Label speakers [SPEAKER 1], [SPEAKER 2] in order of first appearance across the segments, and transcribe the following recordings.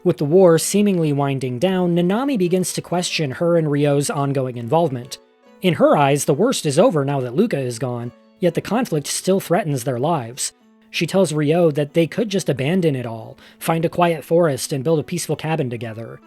[SPEAKER 1] With the war seemingly winding down, Nanami begins to question her and Ryo's ongoing involvement. In her eyes, the worst is over now that Luca is gone, yet the conflict still threatens their lives. She tells Ryo that they could just abandon it all, find a quiet forest, and build a peaceful cabin together.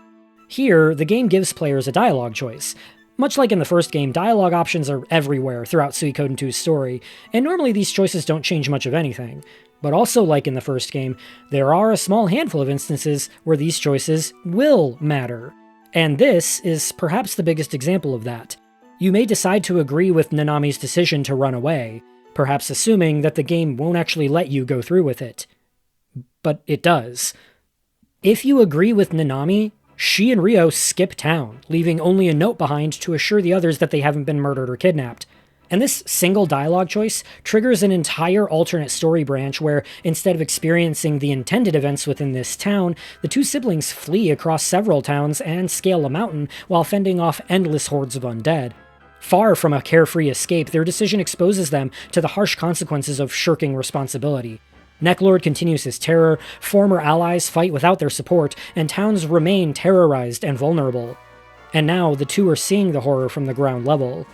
[SPEAKER 1] Here, the game gives players a dialogue choice. Much like in the first game, dialogue options are everywhere throughout Suikoden II's story, and normally these choices don't change much of anything. But also like in the first game, there are a small handful of instances where these choices will matter. And this is perhaps the biggest example of that. You may decide to agree with Nanami's decision to run away, perhaps assuming that the game won't actually let you go through with it. But it does. If you agree with Nanami, she and Ryo skip town, leaving only a note behind to assure the others that they haven't been murdered or kidnapped. And this single dialogue choice triggers an entire alternate story branch where, instead of experiencing the intended events within this town, the two siblings flee across several towns and scale a mountain while fending off endless hordes of undead. Far from a carefree escape, their decision exposes them to the harsh consequences of shirking responsibility. Necklord continues his terror, former allies fight without their support, and towns remain terrorized and vulnerable. And now the two are seeing the horror from the ground level.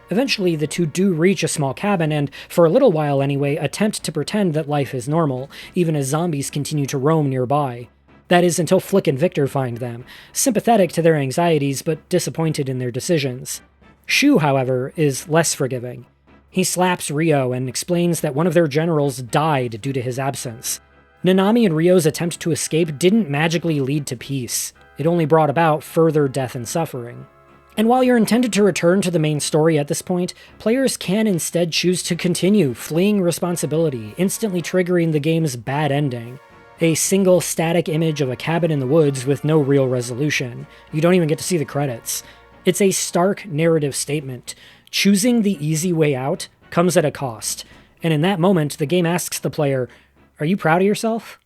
[SPEAKER 1] Eventually, the two do reach a small cabin and, for a little while anyway, attempt to pretend that life is normal, even as zombies continue to roam nearby. That is, until Flick and Victor find them, sympathetic to their anxieties but disappointed in their decisions. Shu, however, is less forgiving. He slaps Ryo and explains that one of their generals died due to his absence. Nanami and Ryo's attempt to escape didn't magically lead to peace. It only brought about further death and suffering. And while you're intended to return to the main story at this point, players can instead choose to continue fleeing responsibility, instantly triggering the game's bad ending. A single static image of a cabin in the woods with no real resolution. You don't even get to see the credits. It's a stark narrative statement. Choosing the easy way out comes at a cost, and in that moment, the game asks the player, "Are you proud of yourself?"